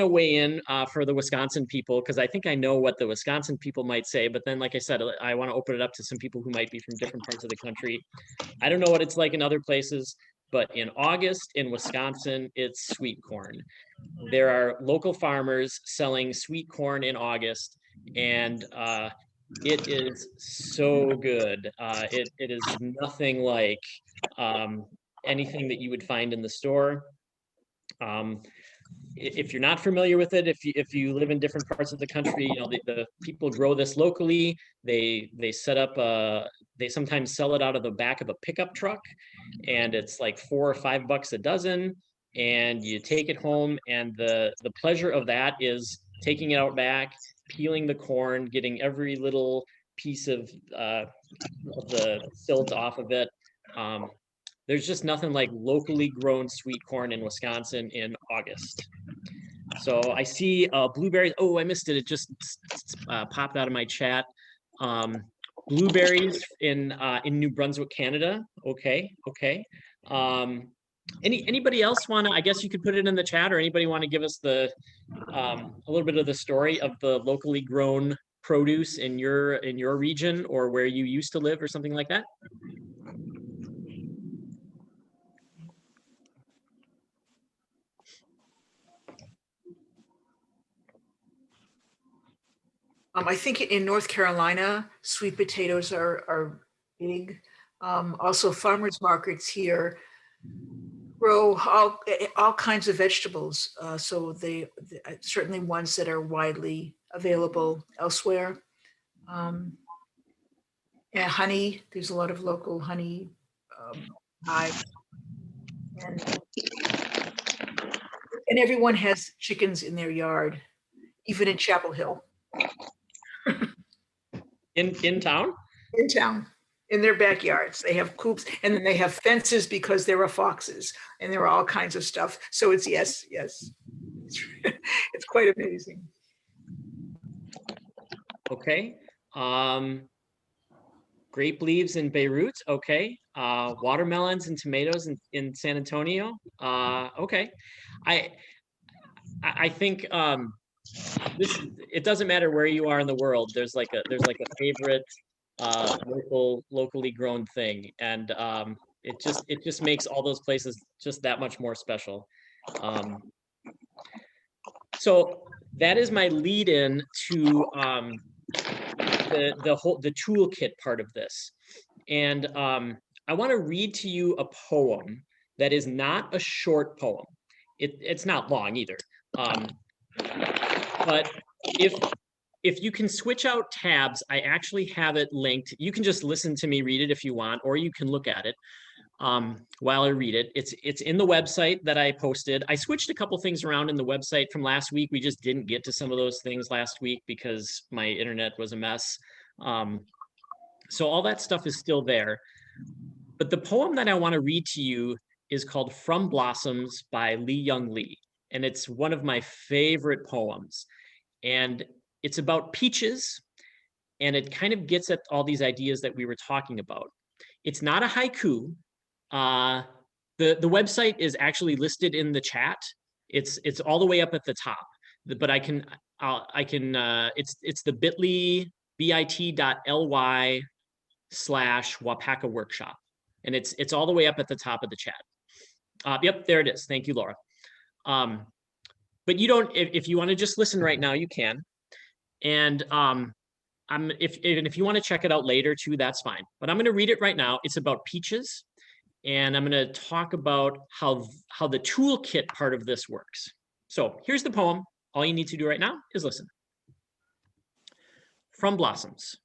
weigh in for the Wisconsin people, because I think I know what the Wisconsin people might say. But then, like I said, I want to open it up to some people who might be from different parts of the country. I don't know what it's like in other places, but in August in Wisconsin, it's sweet corn. There are local farmers selling sweet corn in August, and it is so good. It is nothing like anything that you would find in the store. If you're not familiar with it, if you live in different parts of the country, the people grow this locally. They set up they sometimes sell it out of the back of a pickup truck, and it's like $4 or $5 a dozen. And you take it home, and the pleasure of that is taking it out back, peeling the corn, getting every little piece of the silt off of it. There's just nothing like locally grown sweet corn in Wisconsin in August. So I see blueberries. Oh, I missed it. It just popped out of my chat. Blueberries in New Brunswick, Canada. Okay. Anybody else want to? I guess you could put it in the chat, or anybody want to give us a little bit of the story of the locally grown produce in your region, or where you used to live, or something like that? I think in North Carolina, sweet potatoes are big. Also, farmers markets here grow all kinds of vegetables. So they certainly ones that are widely available elsewhere. And honey, there's a lot of local honey hives. And everyone has chickens in their yard, even in Chapel Hill. In town? In town, in their backyards. They have coops, and then they have fences because there are foxes, and there are all kinds of stuff. So it's yes. It's quite amazing. Okay. Grape leaves in Beirut. Okay. Watermelons and tomatoes in San Antonio. Okay. I think it doesn't matter where you are in the world. There's like a favorite locally grown thing, and it just makes all those places just that much more special. So that is my lead in to the toolkit part of this, and I want to read to you a poem that is not a short poem. It's not long either. But if you can switch out tabs, I actually have it linked. You can just listen to me read it if you want, or you can look at it while I read it. It's in the website that I posted. I switched a couple things around in the website from last week. We just didn't get to some of those things last week because my internet was a mess. So all that stuff is still there. But the poem that I want to read to you is called From Blossoms by Lee Young Lee. And it's one of my favorite poems. And it's about peaches. and it kind of gets at all these ideas that we were talking about. It's not a haiku. The website is actually listed in the chat. It's all the way up at the top, but it's the bit.ly/Wapaka workshop. And it's all the way up at the top of the chat. Yep, there it is. Thank you, Laura. But you don't, if you want to just listen right now, you can. And if you want to check it out later too, that's fine. But I'm going to read it right now. It's about peaches. And I'm going to talk about how the toolkit part of this works. So here's the poem. All you need to do right now is listen. From Blossoms.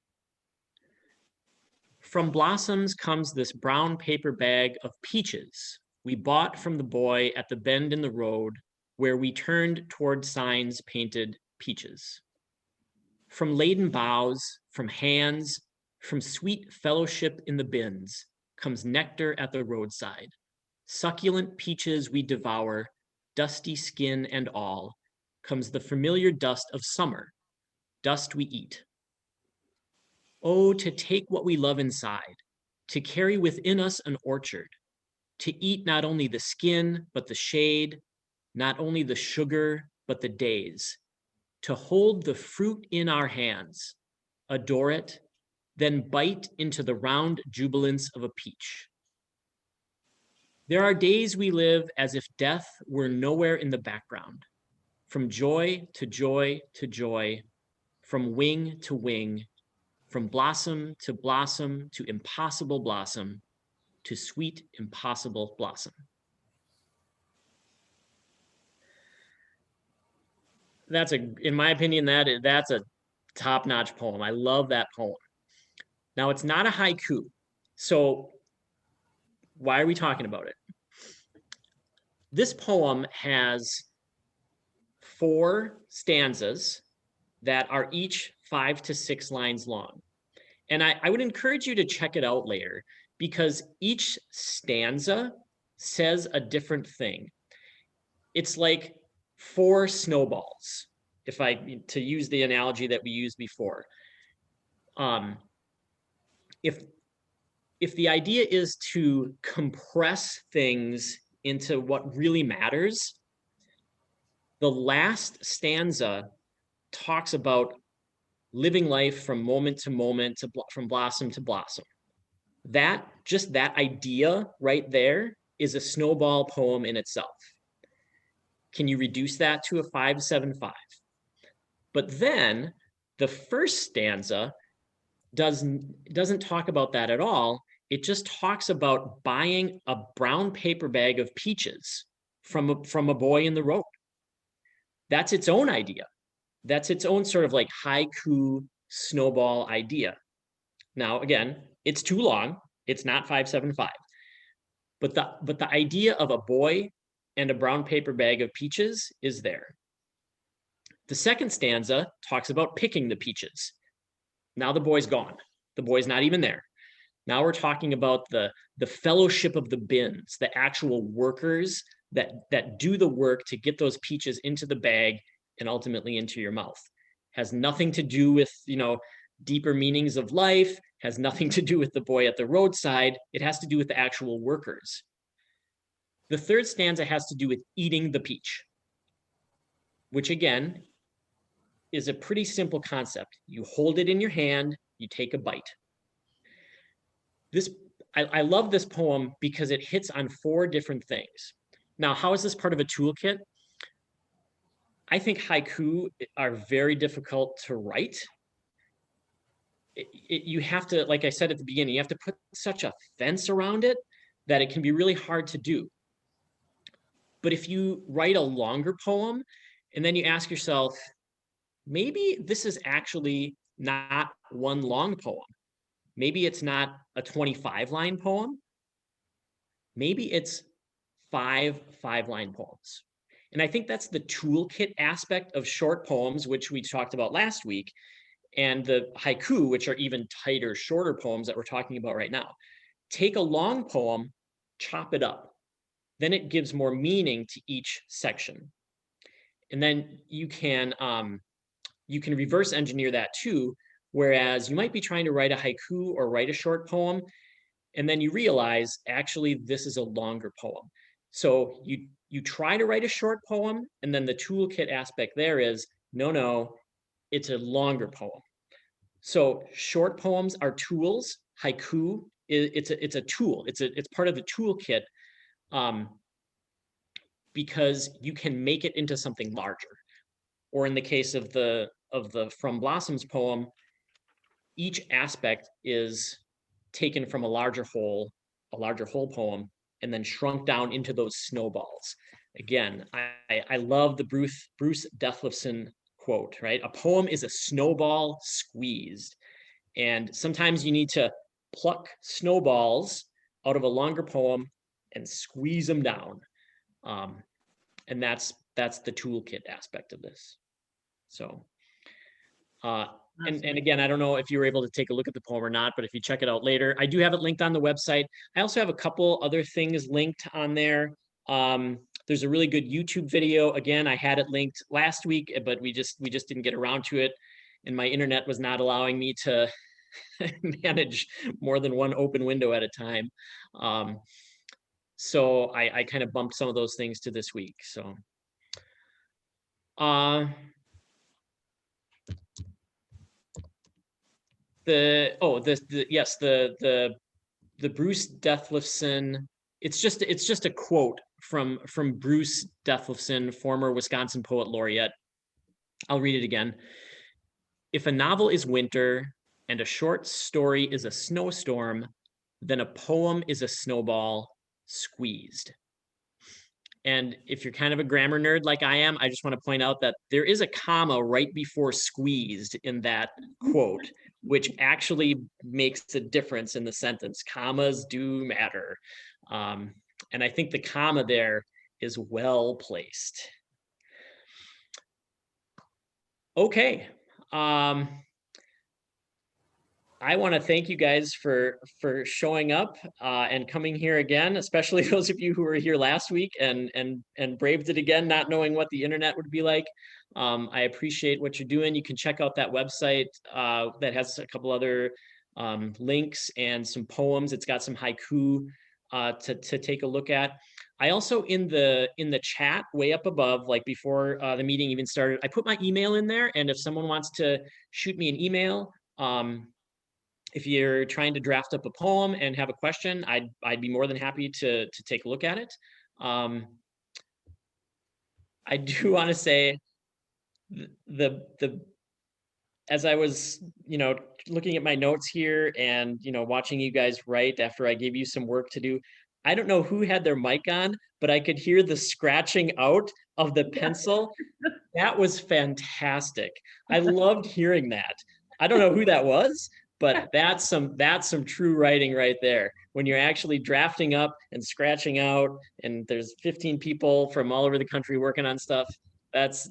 From Blossoms comes this brown paper bag of peaches we bought from the boy at the bend in the road where we turned toward signs painted peaches. From laden boughs, from hands, from sweet fellowship in the bins, comes nectar at the roadside. Succulent peaches we devour, dusty skin and all, comes the familiar dust of summer, dust we eat. Oh, to take what we love inside, to carry within us an orchard, to eat not only the skin, but the shade, not only the sugar, but the days, to hold the fruit in our hands, adore it, then bite into the round jubilance of a peach. There are days we live as if death were nowhere in the background, from joy to joy to joy, from wing to wing, from blossom to impossible blossom, to sweet impossible blossom. In my opinion, that's a top-notch poem. I love that poem. Now, it's not a haiku, so why are we talking about it? This poem has 4 stanzas that are each 5 to 6 lines long. And I would encourage you to check it out later, because each stanza says a different thing. It's like 4 snowballs, to use the analogy that we used before. If the idea is to compress things into what really matters, the last stanza talks about living life from moment to moment, from blossom to blossom. Just that idea right there is a snowball poem in itself. Can you reduce that to a 5-7-5? But then the first stanza doesn't talk about that at all. It just talks about buying a brown paper bag of peaches from a boy in the road. That's its own idea. That's its own sort of like haiku snowball idea. Now, again, it's too long. It's not 5-7-5. But the idea of a boy and a brown paper bag of peaches is there. The second stanza talks about picking the peaches. Now the boy's gone. The boy's not even there. Now we're talking about the fellowship of the bins, the actual workers that do the work to get those peaches into the bag and ultimately into your mouth. Has nothing to do with, deeper meanings of life, has nothing to do with the boy at the roadside. It has to do with the actual workers. The third stanza has to do with eating the peach, which again is a pretty simple concept. You hold it in your hand, you take a bite. I love this poem because it hits on 4 different things. Now, how is this part of a toolkit? I think haiku are very difficult to write. You have to, like I said at the beginning, you have to put such a fence around it that it can be really hard to do. But if you write a longer poem and then you ask yourself, maybe this is actually not one long poem. Maybe it's not a 25-line poem. Maybe it's 5 5-line poems. And I think that's the toolkit aspect of short poems, which we talked about last week, and the haiku, which are even tighter, shorter poems that we're talking about right now. Take a long poem, chop it up. Then it gives more meaning to each section. And then you can reverse engineer that too, Whereas you might be trying to write a haiku or write a short poem, and then you realize, actually, this is a longer poem. So you try to write a short poem, and then the toolkit aspect there is, no, it's a longer poem. So short poems are tools. Haiku, it's a tool. It's part of the toolkit, because you can make it into something larger. Or in the case of the From Blossoms poem, each aspect is taken from a larger whole poem, and then shrunk down into those snowballs. Again, I love the Bruce Deathlifson quote, right? A poem is a snowball squeezed. And sometimes you need to pluck snowballs out of a longer poem and squeeze them down. And that's the toolkit aspect of this. So, and again, I don't know if you were able to take a look at the poem or not, but if you check it out later, I do have it linked on the website. I also have a couple other things linked on there. There's a really good YouTube video. Again, I had it linked last week, but we just didn't get around to it. And my internet was not allowing me to manage more than one open window at a time. So I kind of bumped some of those things to this week. So, the Bruce Deathlifson, it's just a quote from Bruce Deathlifson, former Wisconsin Poet Laureate. I'll read it again. If a novel is winter and a short story is a snowstorm, then a poem is a snowball squeezed. And if you're kind of a grammar nerd like I am, I just want to point out that there is a comma right before squeezed in that quote, which actually makes a difference in the sentence. Commas do matter. And I think the comma there is well placed. Okay. I want to thank you guys for showing up and coming here again, especially those of you who were here last week and braved it again, not knowing what the internet would be like. I appreciate what you're doing. You can check out that website that has a couple other links and some poems. It's got some haiku to take a look at. I also, in the chat way up above, like before the meeting even started, I put my email in there. And if someone wants to shoot me an email, if you're trying to draft up a poem and have a question, I'd be more than happy to take a look at it. I do want to say as I was, looking at my notes here and, watching you guys write after I gave you some work to do, I don't know who had their mic on, but I could hear the scratching out of the pencil. That was fantastic. I loved hearing that. I don't know who that was, but that's some true writing right there. When you're actually drafting up and scratching out, and there's 15 people from all over the country working on stuff. That's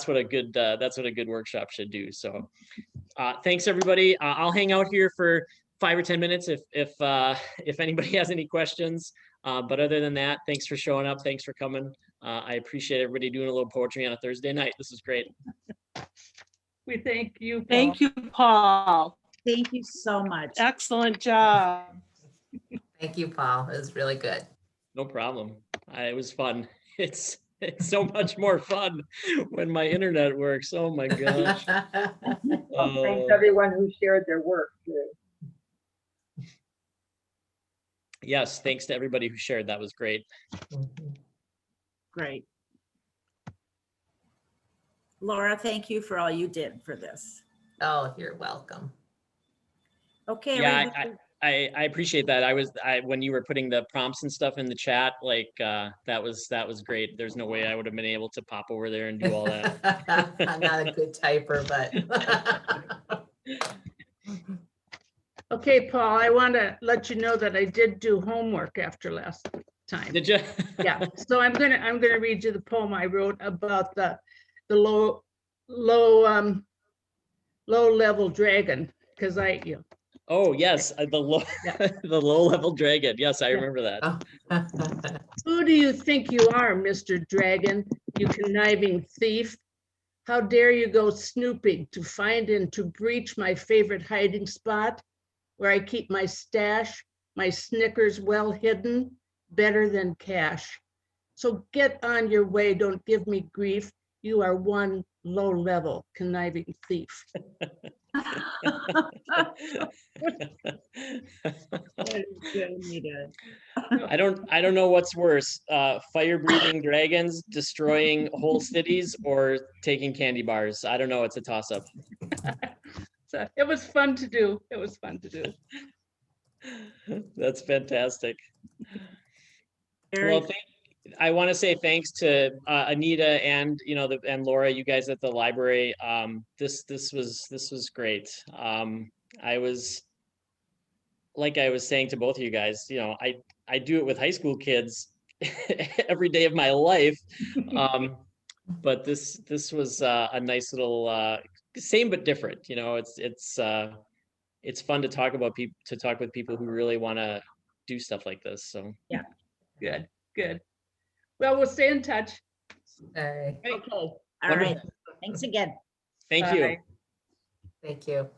what a good workshop should do. So, thanks everybody. I'll hang out here for 5 or 10 minutes if anybody has any questions. But other than that, thanks for showing up. Thanks for coming. I appreciate everybody doing a little poetry on a Thursday night. This is great. We thank you, Paul. Thank you, Paul. Thank you so much. Excellent job. Thank you, Paul. It was really good. No problem. It was fun. It's so much more fun when my internet works. Oh my gosh. Thanks everyone who shared their work too. Yes, thanks to everybody who shared. That was great. Great. Laura, thank you for all you did for this. Oh, you're welcome. Okay. Yeah, I appreciate that. when you were putting the prompts and stuff in the chat, like that was great. There's no way I would have been able to pop over there and do all that. I'm not a good typer, but. Okay, Paul, I want to let you know that I did do homework after last time. Did you? Yeah, so I'm gonna read you the poem I wrote about the low level dragon, because Oh yes, the low level dragon. Yes, I remember that. Who do you think you are, Mr. Dragon, you conniving thief? How dare you go snooping to find and to breach my favorite hiding spot, where I keep my stash, my Snickers well hidden, better than cash. So get on your way, don't give me grief. You are one low-level conniving thief. I don't know what's worse, fire-breathing dragons destroying whole cities or taking candy bars. I don't know. It's a toss-up. So it was fun to do. It was fun to do. That's fantastic. Very Well, I want to say thanks to Anita and and Laura, you guys at the library. This was great. I was, like I was saying to both of you guys, I do it with high school kids every day of my life. But this was a nice little same but different. It's fun to talk about with people who really want to do stuff like this. So Yeah. Good, good. Well, we'll stay in touch. Okay, Okay. All Wonderful. right. Thanks again. thank you. Bye. thank you.